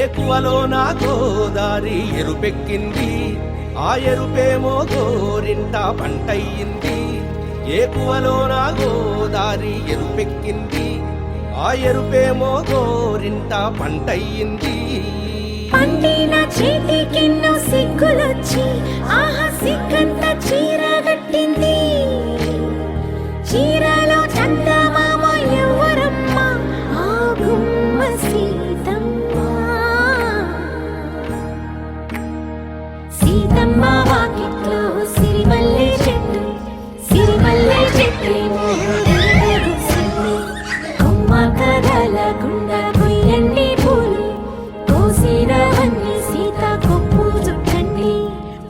ఏకువలో నా గోదారి ఎరుపెక్కింది, ఆ ఎరుపేమో గోరింట పంటయ్యింది. ఏకువలో నా గోదారి ఎరుపెక్కింది, ఆ ఎరుపేమో గోరింట పంటయ్యింది. పండిన చేతికెన్నో సిగ్గులొచ్చి ఆహా సిగ్గంత చీర కట్టింది. చీరలో చందమామ ఎవరమ్మ, ఆ గుమ్మ సీతమ్మ. సీతమ్మ వాకిట్లో సిరిమల్లె చెట్టు, సిరిమల్లె చెట్టేమో కొమ్మ కదలకుండా కొయ్యండి పూలు, కోసినవన్నీ సీత కొప్పు చుట్టండి.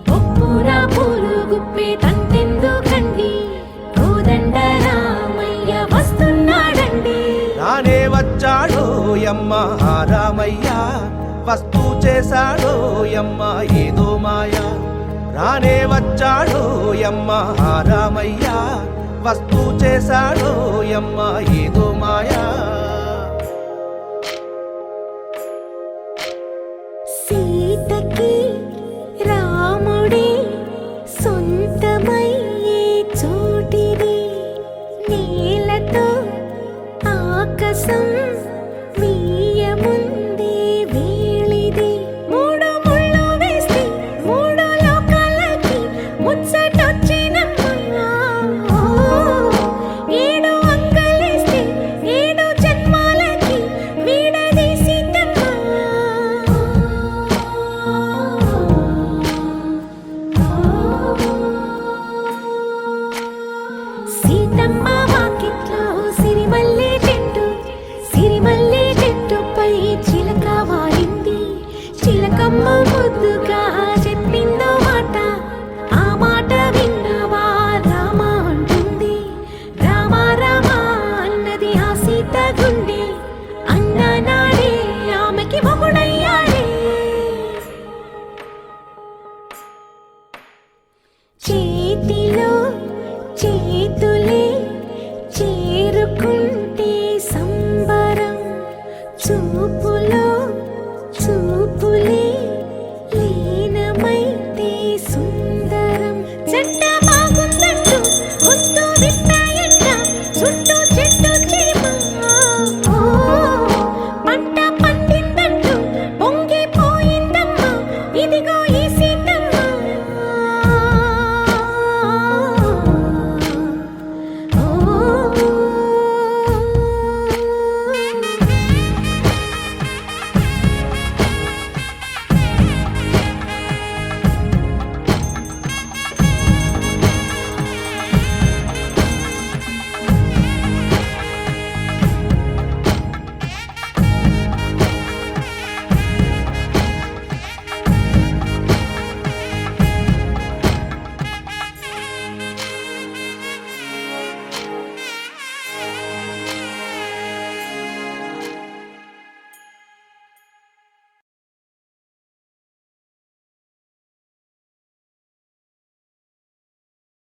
కొప్పున పూలు గుప్పే తంతెందుకండి, కోదండ రామయ్య వస్తున్నాడండి. రానే వచ్చాడో యమ్మ రామయ్య, వస్తూ చేశాడో యమ్మ ఏదో మాయ. రానే వచ్చాడో యమ్మ రామయ్య, వస్తూ చేశాడో యమ్మ ఏదో మాయా. సీతకి రాముడే సొంతమయ్యే చోటిది, నేలతో ఆకాశం వీయముందే వేళిది. మూడు ముళ్ళు వేస్తే మూడు లోకాలకి ముచ్చటొచ్చినమ్మా. ఏడు అంగలేస్తే ఏడు జన్మాలకి వీడదీసిందమ్మా. సీతమ్మ వాకిట్లో సిరిమల్లె చెట్టు, సిరిమల్లె చెట్టుపై చిలక వాలింది. చిలకమ్మ ముద్దుగా చెప్పిందో మాట, ఆ మాట విన్నవా రామ అంటుంది. రామ రామ అన్నది ఆ సీత గుండె, అన్న నాడే ఆమెకి మొగుడయ్యాడే. చేతిలో చేతులే